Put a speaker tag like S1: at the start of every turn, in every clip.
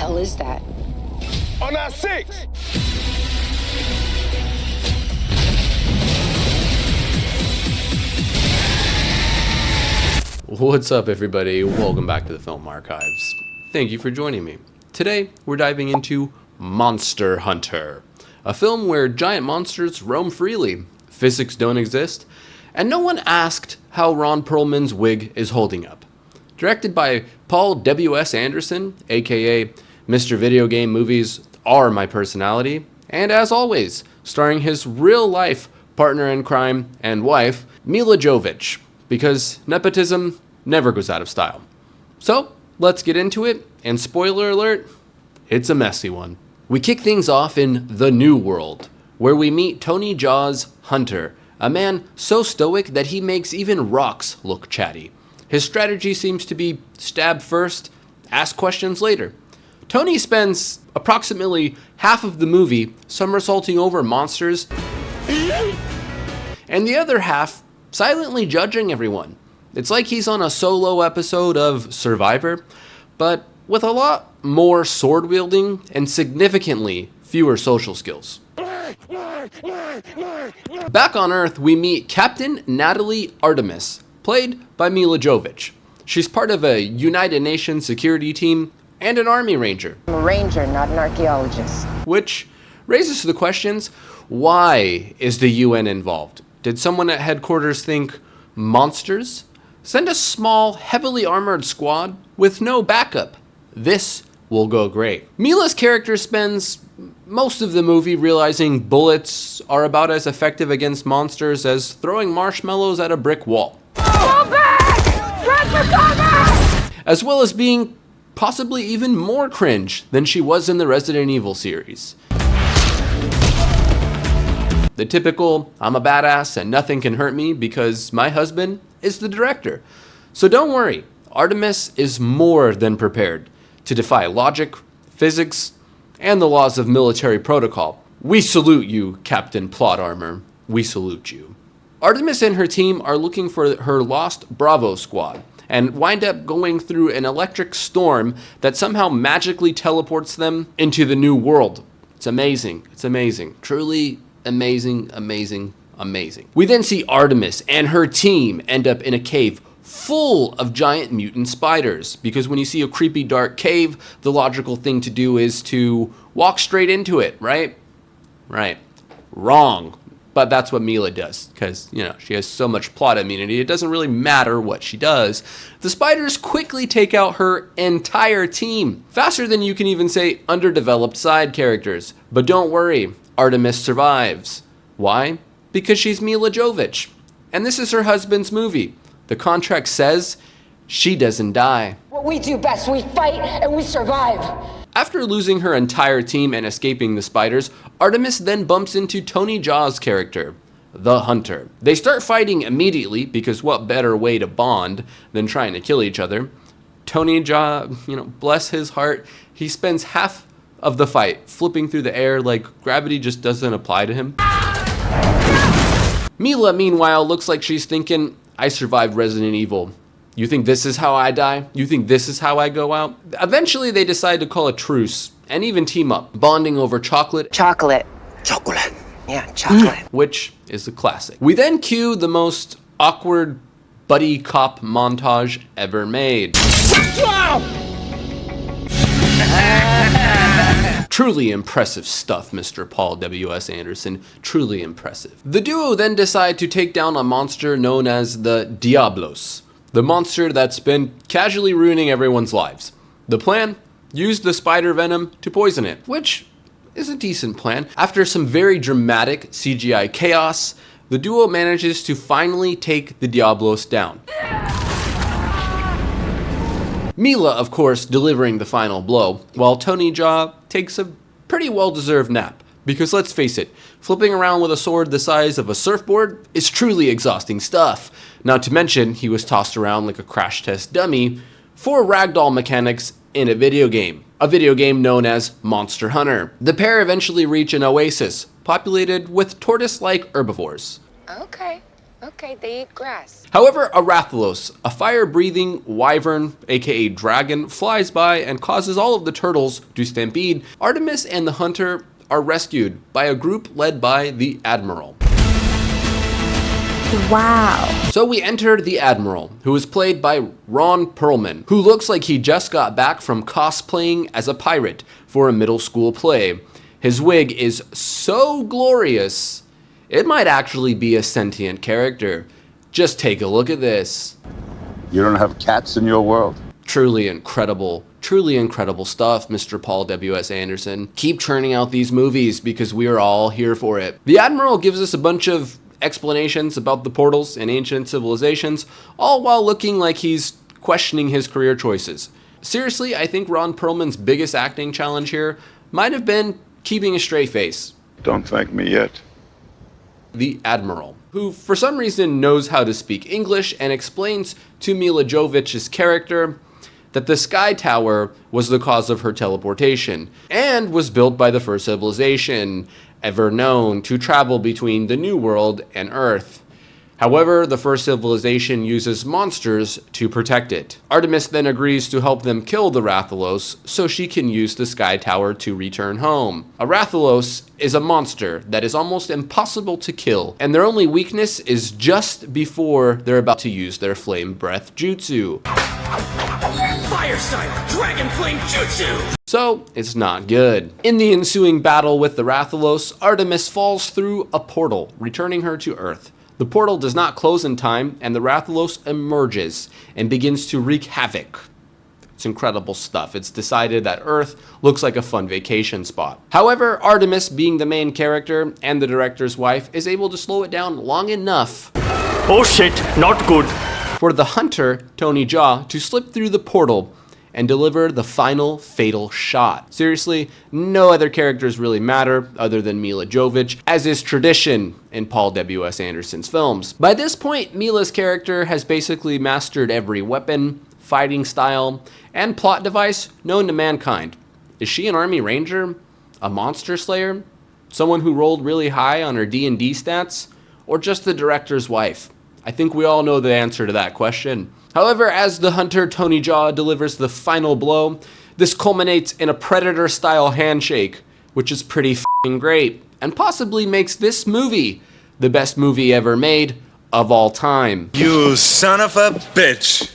S1: hell is that?
S2: On our six!
S3: What's up, everybody? Welcome back to the Film Archives. Thank you for joining me. Today, we're diving into Monster Hunter, a film where giant monsters roam freely, physics don't exist, and no one asked how Ron Perlman's wig is holding up. Directed by Paul W.S. Anderson, aka Mr. Video Game Movies Are My Personality, and as always, starring his real-life partner in crime and wife, Milla Jovovich, because nepotism never goes out of style. So, let's get into it, and spoiler alert, it's a messy one. We kick things off in the New World, where we meet Tony Jaa's Hunter, a man so stoic that he makes even rocks look chatty. His strategy seems to be stab first, ask questions later. Tony spends approximately half of the movie somersaulting over monsters, and the other half silently judging everyone. It's like he's on a solo episode of Survivor, but with a lot more sword wielding and significantly fewer social skills. Back on Earth, we meet Captain Natalie Artemis, played by Milla Jovovich. She's part of a United Nations security team and an Army Ranger.
S1: I'm a ranger, not an archaeologist.
S3: Which raises the questions, why is the UN involved? Did someone at headquarters think, monsters? Send a small, heavily armored squad with no backup. This will go great. Milla's character spends most of the movie realizing bullets are about as effective against monsters as throwing marshmallows at a brick wall.
S4: Fall back! Run for cover!
S3: As well as being possibly even more cringe than she was in the Resident Evil series. The typical, I'm a badass and nothing can hurt me because my husband is the director. So don't worry, Artemis is more than prepared to defy logic, physics, and the laws of military protocol. We salute you, Captain Plot Armor. We salute you. Artemis and her team are looking for her lost Bravo squad and wind up going through an electric storm that somehow magically teleports them into the new world. It's amazing. It's amazing. Truly amazing, amazing, amazing. We then see Artemis and her team end up in a cave full of giant mutant spiders, because when you see a creepy dark cave, the logical thing to do is to walk straight into it, right? Right. Wrong. But that's what Milla does, because, she has so much plot immunity, it doesn't really matter what she does. The spiders quickly take out her entire team, faster than you can even say underdeveloped side characters. But don't worry, Artemis survives. Why? Because she's Milla Jovovich, and this is her husband's movie. The contract says she doesn't die.
S1: What we do best, we fight and we survive.
S3: After losing her entire team and escaping the spiders, Artemis then bumps into Tony Jaa's character, the Hunter. They start fighting immediately, because what better way to bond than trying to kill each other? Tony Jaa, bless his heart, he spends half of the fight flipping through the air like gravity just doesn't apply to him. Milla, meanwhile, looks like she's thinking, I survived Resident Evil. You think this is how I die? You think this is how I go out? Eventually, they decide to call a truce and even team up, bonding over chocolate.
S1: Chocolate.
S2: Chocolate.
S1: Yeah, chocolate.
S3: Which is a classic. We then cue the most awkward buddy cop montage ever made. Truly impressive stuff, Mr. Paul W.S. Anderson. Truly impressive. The duo then decide to take down a monster known as the Diablos, the monster that's been casually ruining everyone's lives. The plan? Use the spider venom to poison it, which is a decent plan. After some very dramatic CGI chaos, the duo manages to finally take the Diablos down. Milla, of course, delivering the final blow, while Tony Jaa takes a pretty well-deserved nap. Because let's face it, flipping around with a sword the size of a surfboard is truly exhausting stuff. Not to mention, he was tossed around like a crash test dummy for ragdoll mechanics in a video game known as Monster Hunter. The pair eventually reach an oasis, populated with tortoise-like herbivores.
S1: Okay. Okay, they eat grass.
S3: However, a Rathalos, a fire-breathing wyvern, aka dragon, flies by and causes all of the turtles to stampede. Artemis and the hunter are rescued by a group led by the Admiral.
S4: Wow.
S3: So we enter the Admiral, who is played by Ron Perlman, who looks like he just got back from cosplaying as a pirate for a middle school play. His wig is so glorious, it might actually be a sentient character. Just take a look at this.
S5: You don't have cats in your world?
S3: Truly incredible stuff, Mr. Paul W.S. Anderson. Keep churning out these movies because we are all here for it. The Admiral gives us a bunch of explanations about the portals and ancient civilizations, all while looking like he's questioning his career choices. Seriously, I think Ron Perlman's biggest acting challenge here might have been keeping a straight face.
S5: Don't thank me yet.
S3: The Admiral, who for some reason knows how to speak English and explains to Mila Jovovich's character that the Sky Tower was the cause of her teleportation and was built by the first civilization ever known to travel between the New World and Earth. However, the first civilization uses monsters to protect it. Artemis then agrees to help them kill the Rathalos so she can use the Sky Tower to return home. A Rathalos is a monster that is almost impossible to kill, and their only weakness is just before they're about to use their flame breath jutsu.
S6: Fire style dragon flame jutsu!
S3: So, it's not good. In the ensuing battle with the Rathalos, Artemis falls through a portal, returning her to Earth. The portal does not close in time, and the Rathalos emerges and begins to wreak havoc. It's incredible stuff. It's decided that Earth looks like a fun vacation spot. However, Artemis, being the main character and the director's wife, is able to slow it down long enough.
S6: Oh shit, not good.
S3: For the hunter, Tony Jaa, to slip through the portal and deliver the final fatal shot. Seriously, no other characters really matter other than Mila Jovovich, as is tradition in Paul W.S. Anderson's films. By this point, Mila's character has basically mastered every weapon, fighting style, and plot device known to mankind. Is she an Army Ranger? A monster slayer? Someone who rolled really high on her D&D stats? Or just the director's wife? I think we all know the answer to that question. However, as the hunter Tony Jaa delivers the final blow, this culminates in a Predator-style handshake, which is pretty f***ing great, and possibly makes this movie the best movie ever made of all time.
S2: You son of a bitch.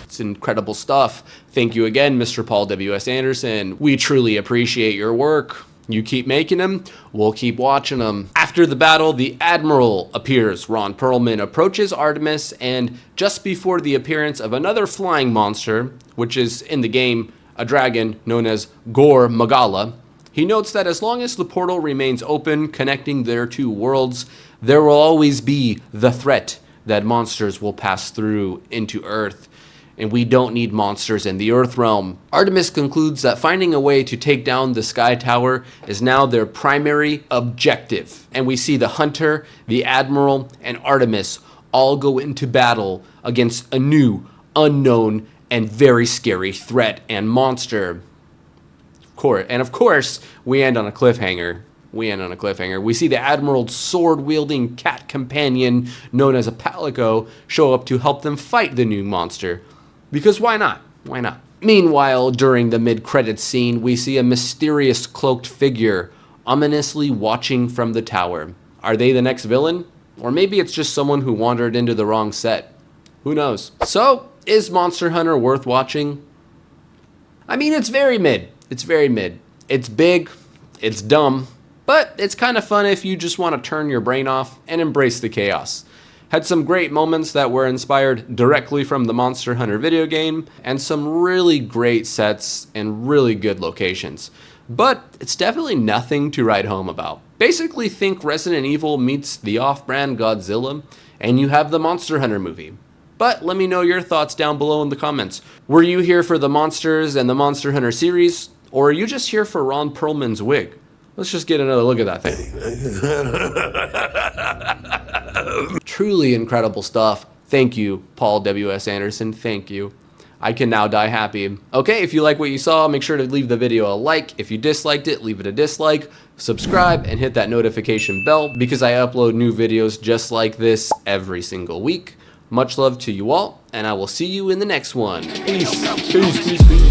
S3: It's incredible stuff. Thank you again, Mr. Paul W.S. Anderson. We truly appreciate your work. You keep making them, we'll keep watching them. After the battle, the Admiral appears. Ron Perlman approaches Artemis, and just before the appearance of another flying monster, which is in the game a dragon known as Gore Magala, he notes that as long as the portal remains open, connecting their two worlds, there will always be the threat that monsters will pass through into Earth. And we don't need monsters in the Earth realm. Artemis concludes that finding a way to take down the Sky Tower is now their primary objective. And we see the Hunter, the Admiral, and Artemis all go into battle against a new, unknown, and very scary threat and monster. Of course, we end on a cliffhanger. We see the Admiral's sword-wielding cat companion, known as a Palico, show up to help them fight the new monster. Because why not? Why not? Meanwhile, during the mid-credits scene, we see a mysterious cloaked figure ominously watching from the tower. Are they the next villain? Or maybe it's just someone who wandered into the wrong set. Who knows? So, is Monster Hunter worth watching? I mean, it's very mid. It's big, it's dumb, but it's kind of fun if you just want to turn your brain off and embrace the chaos. Had some great moments that were inspired directly from the Monster Hunter video game, and some really great sets and really good locations. But it's definitely nothing to write home about. Basically think Resident Evil meets the off-brand Godzilla, and you have the Monster Hunter movie. But let me know your thoughts down below in the comments. Were you here for the monsters and the Monster Hunter series, or are you just here for Ron Perlman's wig? Let's just get another look at that thing. Truly incredible stuff. Thank you, Paul W.S. Anderson. Thank you. I can now die happy. Okay, if you like what you saw, make sure to leave the video a like. If you disliked it, leave it a dislike. Subscribe and hit that notification bell because I upload new videos just like this every single week. Much love to you all, and I will see you in the next one. Peace. Peace, peace, peace.